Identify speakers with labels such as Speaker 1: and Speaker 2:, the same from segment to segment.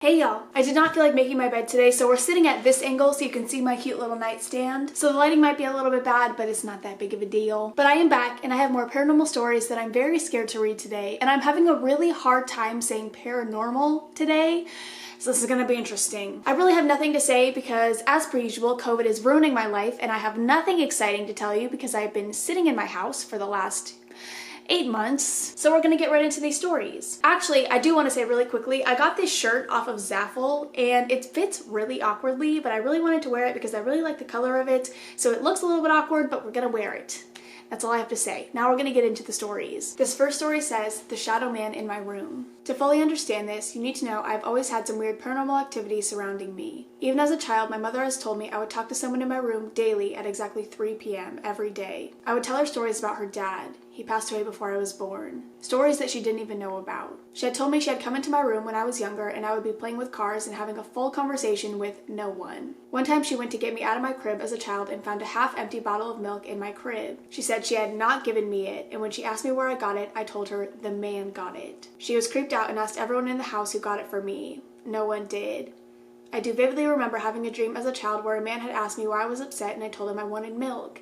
Speaker 1: Hey y'all, I did not feel like making my bed today, so we're sitting at this angle so you can see my cute little nightstand. So the lighting might be a little bit bad, but it's not that big of a deal. But I am back and I have more paranormal stories that I'm very scared to read today, and I'm having a really hard time saying paranormal today. So this is going to be interesting. I really have nothing to say because, as per usual, COVID is ruining my life and I have nothing exciting to tell you because I've been sitting in my house for the last 8 months. So we're gonna get right into these stories. Actually, I do want to say really quickly, I got this shirt off of Zaful and it fits really awkwardly, but I really wanted to wear it because I really like the color of it. So it looks a little bit awkward, but we're gonna wear it. That's all I have to say. Now we're gonna get into the stories. This first story says, The Shadow Man in My Room. To fully understand this, you need to know I've always had some weird paranormal activity surrounding me. Even as a child, my mother has told me I would talk to someone in my room daily at exactly 3 p.m. every day. I would tell her stories about her dad. He passed away before I was born. Stories that she didn't even know about. She had told me she had come into my room when I was younger and I would be playing with cars and having a full conversation with no one. One time she went to get me out of my crib as a child and found a half-empty bottle of milk in my crib. She said she had not given me it, and when she asked me where I got it, I told her the man got it. She was creeped out and asked everyone in the house who got it for me. No one did. I do vividly remember having a dream as a child where a man had asked me why I was upset and I told him I wanted milk.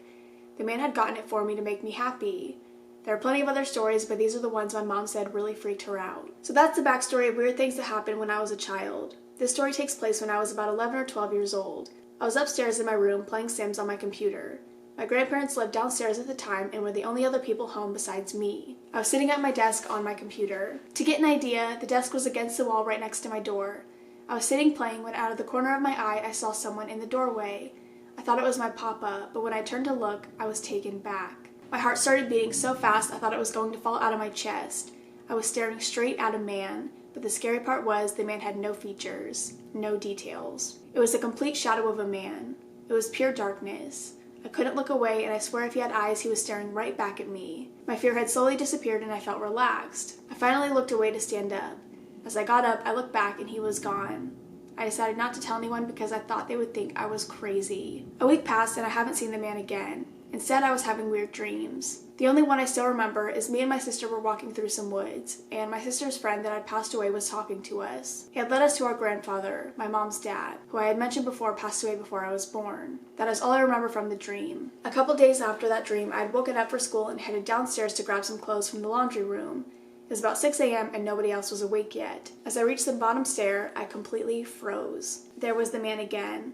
Speaker 1: The man had gotten it for me to make me happy. There are plenty of other stories, but these are the ones my mom said really freaked her out. So that's the backstory of weird things that happened when I was a child. This story takes place when I was about 11 or 12 years old. I was upstairs in my room playing Sims on my computer. My grandparents lived downstairs at the time and were the only other people home besides me. I was sitting at my desk on my computer. To get an idea, the desk was against the wall right next to my door. I was sitting playing when out of the corner of my eye I saw someone in the doorway. I thought it was my papa, but when I turned to look, I was taken back. My heart started beating so fast I thought it was going to fall out of my chest. I was staring straight at a man, but the scary part was the man had no features, no details. It was a complete shadow of a man. It was pure darkness. I couldn't look away, and I swear if he had eyes, he was staring right back at me. My fear had slowly disappeared and I felt relaxed. I finally looked away to stand up. As I got up, I looked back and he was gone. I decided not to tell anyone because I thought they would think I was crazy. A week passed and I haven't seen the man again. Instead, I was having weird dreams. The only one I still remember is me and my sister were walking through some woods, and my sister's friend that had passed away was talking to us. He had led us to our grandfather, my mom's dad, who I had mentioned before passed away before I was born. That is all I remember from the dream. A couple days after that dream, I had woken up for school and headed downstairs to grab some clothes from the laundry room. It was about 6 a.m. and nobody else was awake yet. As I reached the bottom stair, I completely froze. There was the man again.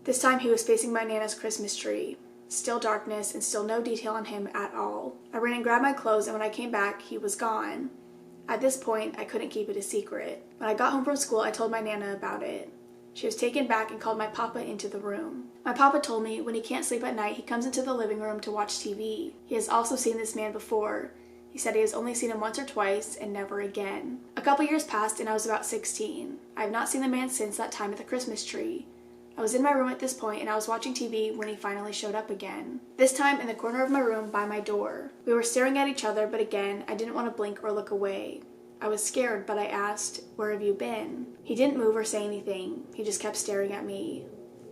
Speaker 1: This time he was facing my Nana's Christmas tree. Still darkness and still no detail on him at all. I ran and grabbed my clothes, and when I came back, he was gone. At this point, I couldn't keep it a secret. When I got home from school, I told my Nana about it. She was taken back and called my papa into the room. My papa told me when he can't sleep at night, he comes into the living room to watch TV. He has also seen this man before. He said he has only seen him once or twice and never again. A couple years passed and I was about 16. I have not seen the man since that time at the Christmas tree. I was in my room at this point and I was watching TV when he finally showed up again. This time in the corner of my room by my door. We were staring at each other, but again, I didn't want to blink or look away. I was scared, but I asked, "Where have you been?" He didn't move or say anything. He just kept staring at me.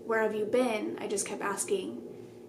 Speaker 1: "Where have you been?" I just kept asking.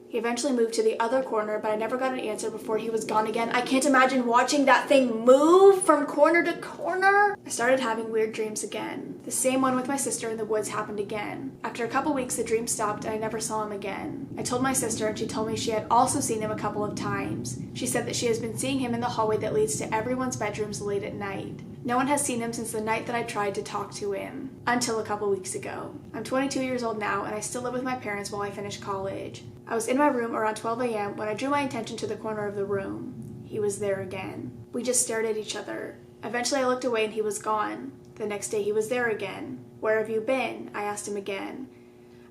Speaker 1: He eventually moved to the other corner, but I never got an answer before he was gone again. I can't imagine watching that thing move from corner to corner. I started having weird dreams again. The same one with my sister in the woods happened again. After a couple weeks, the dream stopped and I never saw him again. I told my sister and she told me she had also seen him a couple of times. She said that she has been seeing him in the hallway that leads to everyone's bedrooms late at night. No one has seen him since the night that I tried to talk to him, until a couple weeks ago. I'm 22 years old now and I still live with my parents while I finish college. I was in my room around 12 a.m. when I drew my attention to the corner of the room. He was there again. We just stared at each other. Eventually I looked away and he was gone. The next day he was there again. "Where have you been?" I asked him again.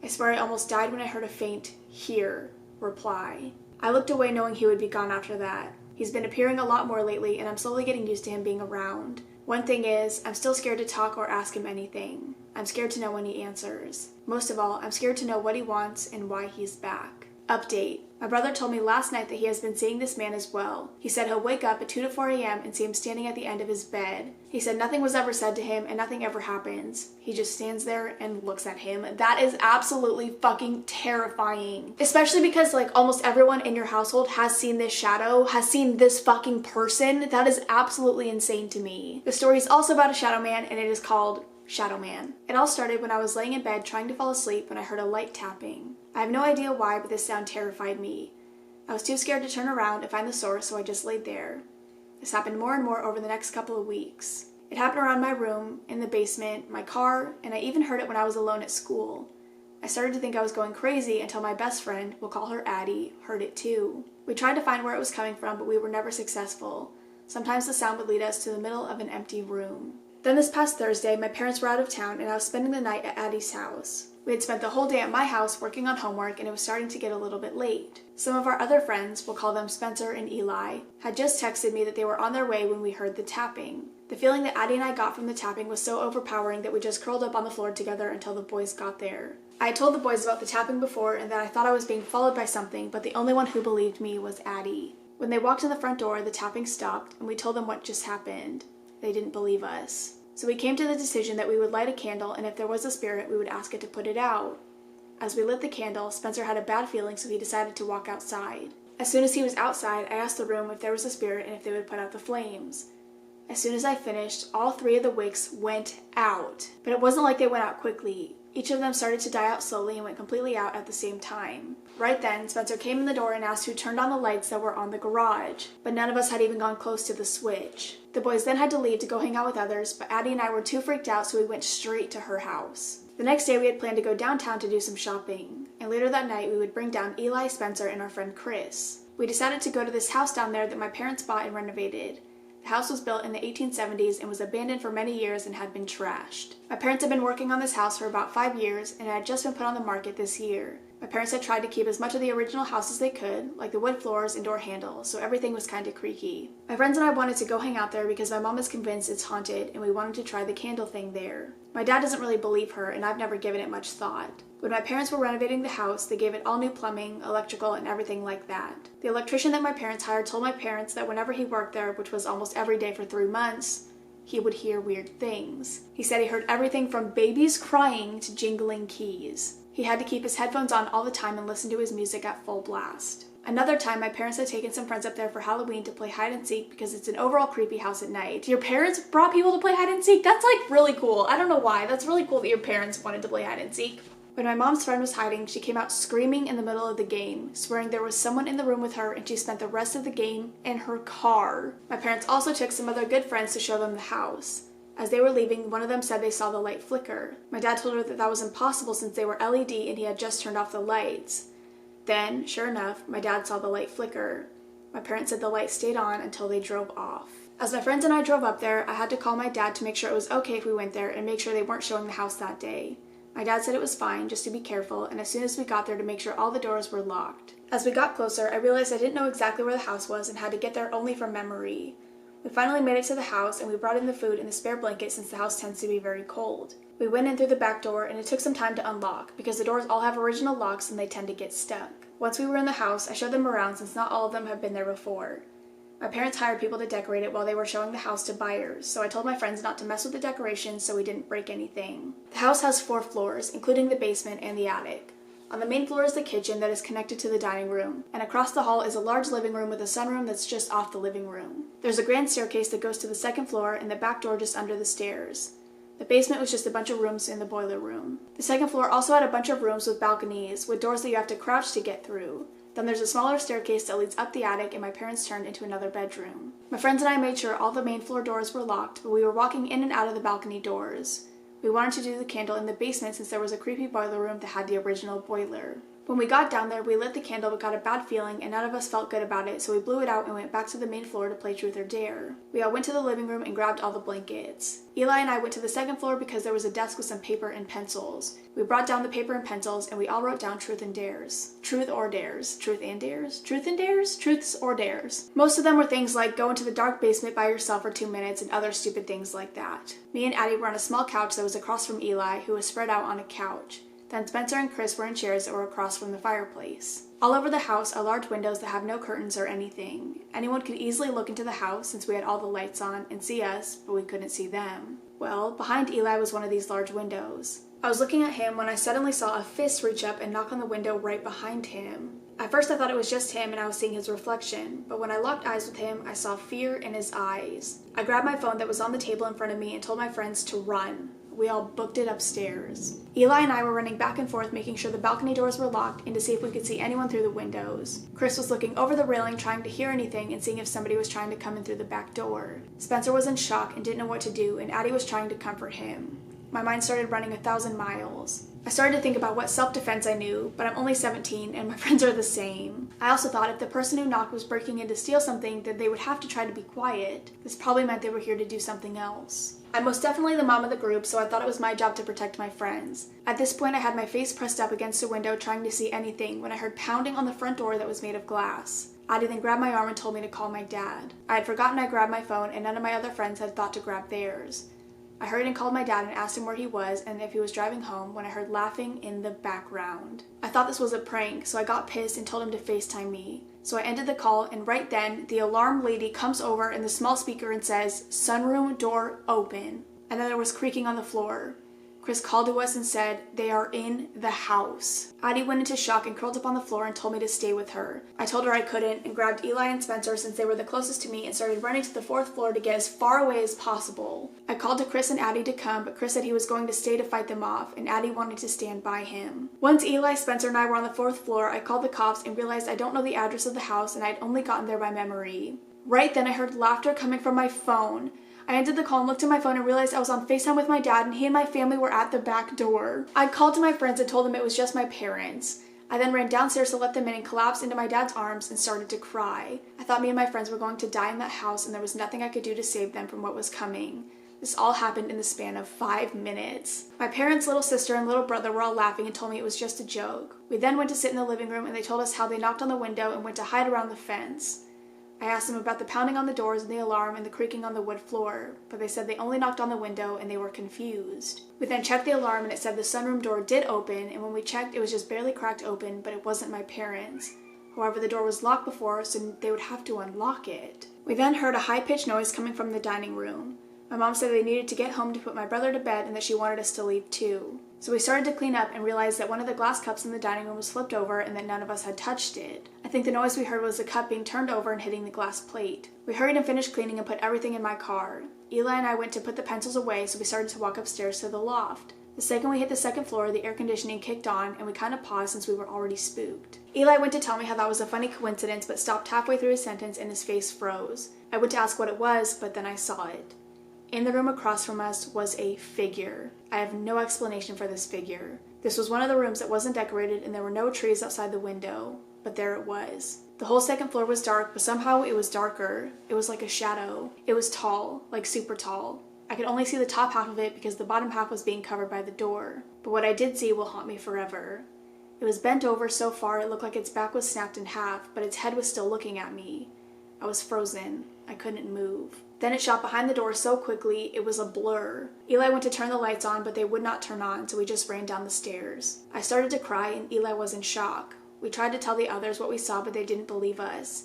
Speaker 1: I swear I almost died when I heard a faint "here" reply. I looked away knowing he would be gone after that. He's been appearing a lot more lately and I'm slowly getting used to him being around. One thing is, I'm still scared to talk or ask him anything. I'm scared to know when he answers. Most of all, I'm scared to know what he wants and why he's back. Update. My brother told me last night that he has been seeing this man as well. He said he'll wake up at 2 to 4 a.m. and see him standing at the end of his bed. He said nothing was ever said to him and nothing ever happens. He just stands there and looks at him. That is absolutely fucking terrifying. Especially because like almost everyone in your household has seen this shadow, has seen this fucking person. That is absolutely insane to me. The story is also about a shadow man and it is called Shadow Man. It all started when I was laying in bed trying to fall asleep when I heard a light tapping. I have no idea why, but this sound terrified me. I was too scared to turn around and find the source, so I just laid there. This happened more and more over the next couple of weeks. It happened around my room, in the basement, my car, and I even heard it when I was alone at school. I started to think I was going crazy until my best friend, we'll call her Addie, heard it too. We tried to find where it was coming from, but we were never successful. Sometimes the sound would lead us to the middle of an empty room. Then this past Thursday, my parents were out of town and I was spending the night at Addie's house. We had spent the whole day at my house working on homework and it was starting to get a little bit late. Some of our other friends, we'll call them Spencer and Eli, had just texted me that they were on their way when we heard the tapping. The feeling that Addie and I got from the tapping was so overpowering that we just curled up on the floor together until the boys got there. I had told the boys about the tapping before and that I thought I was being followed by something, but the only one who believed me was Addie. When they walked in the front door, the tapping stopped and we told them what just happened. They didn't believe us. So we came to the decision that we would light a candle and if there was a spirit, we would ask it to put it out. As we lit the candle, Spencer had a bad feeling, so he decided to walk outside. As soon as he was outside, I asked the room if there was a spirit and if they would put out the flames. As soon as I finished, all 3 of the wicks went out. But it wasn't like they went out quickly. Each of them started to die out slowly and went completely out at the same time. Right then, Spencer came in the door and asked who turned on the lights that were on the garage, but none of us had even gone close to the switch. The boys then had to leave to go hang out with others, but Addie and I were too freaked out, so we went straight to her house. The next day we had planned to go downtown to do some shopping, and later that night we would bring down Eli, Spencer, and our friend Chris. We decided to go to this house down there that my parents bought and renovated. The house was built in the 1870s and was abandoned for many years and had been trashed. My parents had been working on this house for about 5 years and it had just been put on the market this year. My parents had tried to keep as much of the original house as they could, like the wood floors and door handles, so everything was kind of creaky. My friends and I wanted to go hang out there because my mom is convinced it's haunted and we wanted to try the candle thing there. My dad doesn't really believe her and I've never given it much thought. When my parents were renovating the house, they gave it all new plumbing, electrical, and everything like that. The electrician that my parents hired told my parents that whenever he worked there, which was almost every day for 3 months, he would hear weird things. He said he heard everything from babies crying to jingling keys. He had to keep his headphones on all the time and listen to his music at full blast. Another time, my parents had taken some friends up there for Halloween to play hide and seek because it's an overall creepy house at night. Your parents brought people to play hide and seek? That's like really cool. I don't know why. That's really cool that your parents wanted to play hide and seek. When my mom's friend was hiding, she came out screaming in the middle of the game, swearing there was someone in the room with her and she spent the rest of the game in her car. My parents also took some other good friends to show them the house. As they were leaving, one of them said they saw the light flicker. My dad told her that that was impossible since they were LED and he had just turned off the lights. Then, sure enough, my dad saw the light flicker. My parents said the light stayed on until they drove off. As my friends and I drove up there, I had to call my dad to make sure it was okay if we went there and make sure they weren't showing the house that day. My dad said it was fine, just to be careful, and as soon as we got there to make sure all the doors were locked. As we got closer, I realized I didn't know exactly where the house was and had to get there only from memory. We finally made it to the house and we brought in the food and the spare blanket since the house tends to be very cold. We went in through the back door and it took some time to unlock because the doors all have original locks and they tend to get stuck. Once we were in the house, I showed them around since not all of them have been there before. My parents hired people to decorate it while they were showing the house to buyers, so I told my friends not to mess with the decorations so we didn't break anything. The house has 4 floors, including the basement and the attic. On the main floor is the kitchen that is connected to the dining room, and across the hall is a large living room with a sunroom that's just off the living room. There's a grand staircase that goes to the 2nd floor and the back door just under the stairs. The basement was just a bunch of rooms in the boiler room. The 2nd floor also had a bunch of rooms with balconies, with doors that you have to crouch to get through. Then there's a smaller staircase that leads up the attic and my parents turned into another bedroom. My friends and I made sure all the main floor doors were locked, but we were walking in and out of the balcony doors. We wanted to do the candle in the basement since there was a creepy boiler room that had the original boiler. When we got down there, we lit the candle but got a bad feeling and none of us felt good about it, so we blew it out and went back to the main floor to play Truth or Dare. We all went to the living room and grabbed all the blankets. Eli and I went to the 2nd floor because there was a desk with some paper and pencils. We brought down the paper and pencils and we all wrote down truth and dares. Truth or dares. Truth and dares? Truth and dares? Truths or dares. Most of them were things like go into the dark basement by yourself for 2 minutes and other stupid things like that. Me and Addie were on a small couch that was across from Eli, who was spread out on a couch. Then Spencer and Chris were in chairs that were across from the fireplace. All over the house are large windows that have no curtains or anything. Anyone could easily look into the house since we had all the lights on and see us, but we couldn't see them. Well, behind Eli was one of these large windows. I was looking at him when I suddenly saw a fist reach up and knock on the window right behind him. At first I thought it was just him and I was seeing his reflection, but when I locked eyes with him, I saw fear in his eyes. I grabbed my phone that was on the table in front of me and told my friends to run. we all booked it upstairs. Eli and I were running back and forth making sure the balcony doors were locked and to see if we could see anyone through the windows. Chris was looking over the railing trying to hear anything and seeing if somebody was trying to come in through the back door. Spencer was in shock and didn't know what to do, and Addie was trying to comfort him. My mind started running 1,000 miles. I started to think about what self-defense I knew, but I'm only 17 and my friends are the same. I also thought if the person who knocked was breaking in to steal something, then they would have to try to be quiet. This probably meant they were here to do something else. I'm most definitely the mom of the group, so I thought it was my job to protect my friends. At this point, I had my face pressed up against a window trying to see anything when I heard pounding on the front door that was made of glass. Addie then grabbed my arm and told me to call my dad. I had forgotten I grabbed my phone and none of my other friends had thought to grab theirs. I hurried and called my dad and asked him where he was and if he was driving home when I heard laughing in the background. I thought this was a prank, so I got pissed and told him to FaceTime me. So I ended the call, and right then, the alarm lady comes over in the small speaker and says, "Sunroom door open." And then there was creaking on the floor. Chris called to us and said, "They are in the house." Addie went into shock and curled up on the floor and told me to stay with her. I told her I couldn't and grabbed Eli and Spencer since they were the closest to me and started running to the 4th floor to get as far away as possible. I called to Chris and Addie to come, but Chris said he was going to stay to fight them off, and Addie wanted to stand by him. Once Eli, Spencer, and I were on the 4th floor, I called the cops and realized I don't know the address of the house and I'd only gotten there by memory. Right then I heard laughter coming from my phone. I ended the call and looked at my phone and realized I was on FaceTime with my dad and he and my family were at the back door. I called to my friends and told them it was just my parents. I then ran downstairs to let them in and collapsed into my dad's arms and started to cry. I thought me and my friends were going to die in that house and there was nothing I could do to save them from what was coming. This all happened in the span of 5 minutes. My parents, little sister, and little brother were all laughing and told me it was just a joke. We then went to sit in the living room and they told us how they knocked on the window and went to hide around the fence. I asked them about the pounding on the doors and the alarm and the creaking on the wood floor, but they said they only knocked on the window and they were confused. We then checked the alarm and it said the sunroom door did open, and when we checked it was just barely cracked open, but it wasn't my parents. However, the door was locked before, so they would have to unlock it. We then heard a high-pitched noise coming from the dining room. My mom said they needed to get home to put my brother to bed and that she wanted us to leave too. So we started to clean up and realized that one of the glass cups in the dining room was flipped over and that none of us had touched it. I think the noise we heard was the cup being turned over and hitting the glass plate. We hurried and finished cleaning and put everything in my car. Eli and I went to put the pencils away, so we started to walk upstairs to the loft. The second we hit the 2nd floor, the air conditioning kicked on and we kind of paused since we were already spooked. Eli went to tell me how that was a funny coincidence but stopped halfway through his sentence and his face froze. I went to ask what it was, but then I saw it. In the room across from us was a figure. I have no explanation for this figure. This was one of the rooms that wasn't decorated and there were no trees outside the window, but there it was. The whole 2nd floor was dark, but somehow it was darker. It was like a shadow. It was tall, like super tall. I could only see the top half of it because the bottom half was being covered by the door. But what I did see will haunt me forever. It was bent over so far it looked like its back was snapped in half, but its head was still looking at me. I was frozen. I couldn't move. Then it shot behind the door so quickly, it was a blur. Eli went to turn the lights on, but they would not turn on, so we just ran down the stairs. I started to cry, and Eli was in shock. We tried to tell the others what we saw, but they didn't believe us.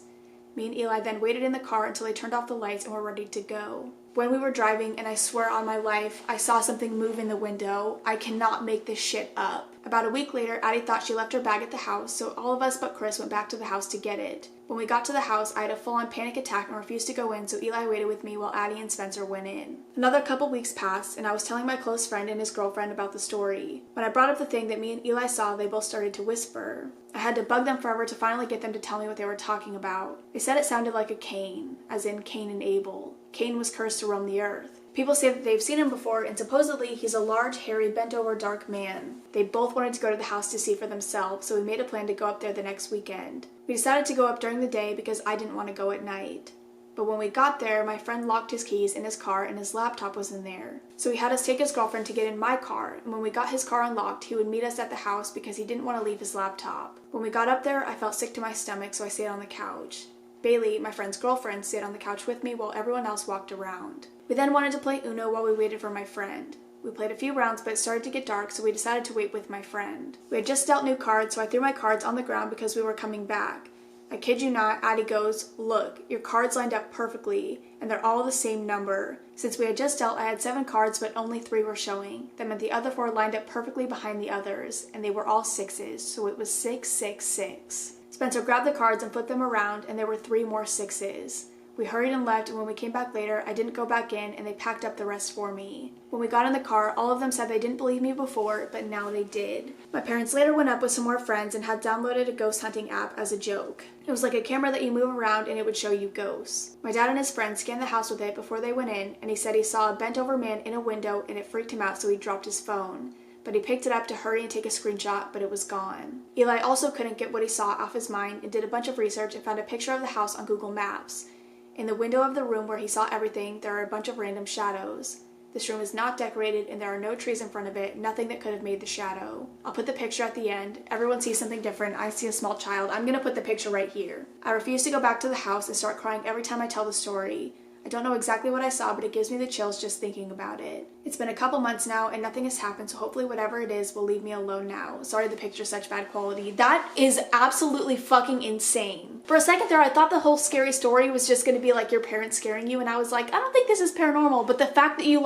Speaker 1: Me and Eli then waited in the car until they turned off the lights and were ready to go. When we were driving, and I swear on my life, I saw something move in the window. I cannot make this shit up. About a week later, Addie thought she left her bag at the house, so all of us but Chris went back to the house to get it. When we got to the house, I had a full-on panic attack and refused to go in, so Eli waited with me while Addie and Spencer went in. Another couple weeks passed, and I was telling my close friend and his girlfriend about the story. When I brought up the thing that me and Eli saw, they both started to whisper. I had to bug them forever to finally get them to tell me what they were talking about. They said it sounded like a Cain, as in Cain and Abel. Cain was cursed to roam the earth. People say that they've seen him before, and supposedly he's a large, hairy, bent-over, dark man. They both wanted to go to the house to see for themselves, so we made a plan to go up there the next weekend. We decided to go up during the day because I didn't want to go at night. But when we got there, my friend locked his keys in his car and his laptop was in there. So he had us take his girlfriend to get in my car, and when we got his car unlocked, he would meet us at the house because he didn't want to leave his laptop. When we got up there, I felt sick to my stomach, so I stayed on the couch. Bailey, my friend's girlfriend, stayed on the couch with me while everyone else walked around. We then wanted to play Uno while we waited for my friend. We played a few rounds, but it started to get dark, so we decided to wait with my friend. We had just dealt new cards, so I threw my cards on the ground because we were coming back. I kid you not, Addie goes, "Look, your cards lined up perfectly, and they're all the same number. Since we had just dealt, I had 7 cards, but only 3 were showing. That meant the other 4 lined up perfectly behind the others, and they were all 6s, so it was 6, 6, 6. Spencer grabbed the cards and flipped them around, and there were 3 more 6s. We hurried and left, and when we came back later, I didn't go back in, and they packed up the rest for me. When we got in the car, all of them said they didn't believe me before, but now they did. My parents later went up with some more friends and had downloaded a ghost hunting app as a joke. It was like a camera that you move around and it would show you ghosts. My dad and his friends scanned the house with it before they went in, and he said he saw a bent-over man in a window and it freaked him out, so he dropped his phone. But he picked it up to hurry and take a screenshot, but it was gone. Eli also couldn't get what he saw off his mind and did a bunch of research and found a picture of the house on Google Maps. In the window of the room where he saw everything, there are a bunch of random shadows. This room is not decorated and there are no trees in front of it, nothing that could have made the shadow. I'll put the picture at the end. Everyone sees something different. I see a small child. I'm gonna put the picture right here. I refuse to go back to the house and start crying every time I tell the story. I don't know exactly what I saw, but it gives me the chills just thinking about it. It's been a couple months now and nothing has happened, so hopefully whatever it is will leave me alone now. Sorry the picture's such bad quality. That is absolutely fucking insane. For a second there, I thought the whole scary story was just gonna be like your parents scaring you, and I was like, I don't think this is paranormal, but the fact that you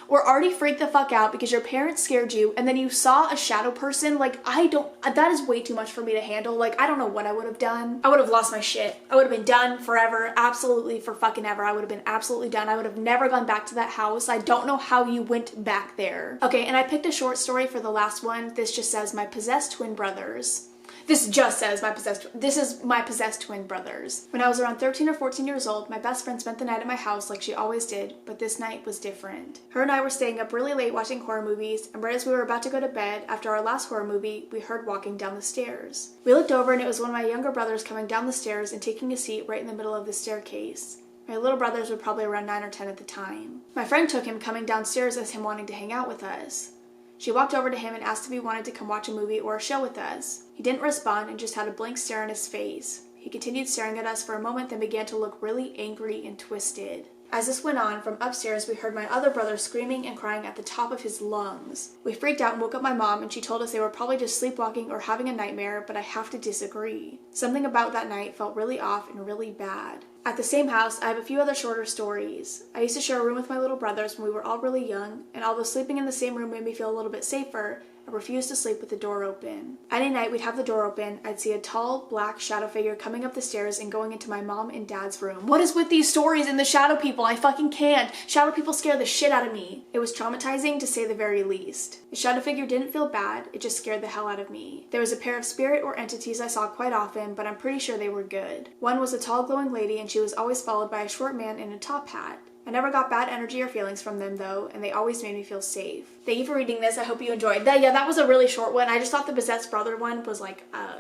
Speaker 1: were already freaked the fuck out because your parents scared you and then you saw a shadow person, that is way too much for me to handle. I don't know what I would have done. I would have lost my shit. I would have been done forever, absolutely for fucking ever. I would have been absolutely done. I would have never gone back to that house. I don't know how you went back there. Okay, and I picked a short story for the last one. This just says my possessed twin brothers. This is my possessed twin brothers. When I was around 13 or 14 years old, my best friend spent the night at my house like she always did, but this night was different. Her and I were staying up really late watching horror movies, and right as we were about to go to bed, after our last horror movie, we heard walking down the stairs. We looked over and it was one of my younger brothers coming down the stairs and taking a seat right in the middle of the staircase. My little brothers were probably around 9 or 10 at the time. My friend took him coming downstairs as him wanting to hang out with us. She walked over to him and asked if he wanted to come watch a movie or a show with us. He didn't respond and just had a blank stare on his face. He continued staring at us for a moment, then began to look really angry and twisted. As this went on, from upstairs we heard my other brother screaming and crying at the top of his lungs. We freaked out and woke up my mom, and she told us they were probably just sleepwalking or having a nightmare, but I have to disagree. Something about that night felt really off and really bad. At the same house, I have a few other shorter stories. I used to share a room with my little brothers when we were all really young, and although sleeping in the same room made me feel a little bit safer, I refused to sleep with the door open. Any night we'd have the door open, I'd see a tall, black shadow figure coming up the stairs and going into my mom and dad's room. What is with these stories and the shadow people? I fucking can't. Shadow people scare the shit out of me. It was traumatizing to say the very least. The shadow figure didn't feel bad, it just scared the hell out of me. There was a pair of spirit or entities I saw quite often, but I'm pretty sure they were good. One was a tall glowing lady, and she was always followed by a short man in a top hat. I never got bad energy or feelings from them though, and they always made me feel safe. Thank you for reading this. I hope you enjoyed that. Yeah, that was a really short one. I just thought the possessed brother one was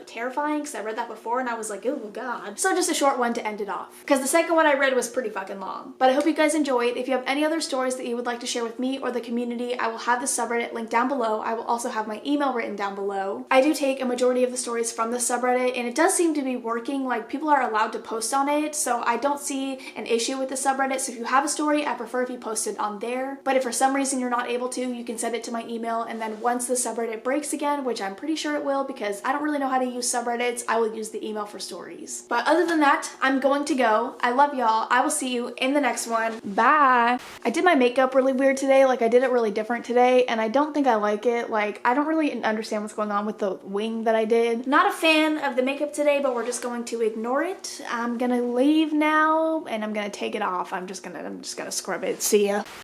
Speaker 1: terrifying because I read that before and I was like, oh god. So just a short one to end it off, because the second one I read was pretty fucking long. But I hope you guys enjoyed. If you have any other stories that you would like to share with me or the community, I will have the subreddit linked down below. I will also have my email written down below. I do take a majority of the stories from the subreddit, and it does seem to be working. People are allowed to post on it, so I don't see an issue with the subreddit. So if you have a story, I prefer if you post it on there. But if for some reason you're not able to, you can send it to my email, and then once the subreddit breaks again, which I'm pretty sure it will because I don't really know how to use subreddits, I will use the email for stories. But other than that, I'm going to go. I love y'all. I will see you in the next one. Bye! I did my makeup really weird today. I did it really different today, and I don't think I like it. I don't really understand what's going on with the wing that I did. Not a fan of the makeup today, but we're just going to ignore it. I'm gonna leave now, and I'm gonna take it off. I'm just gonna scrub it. See ya.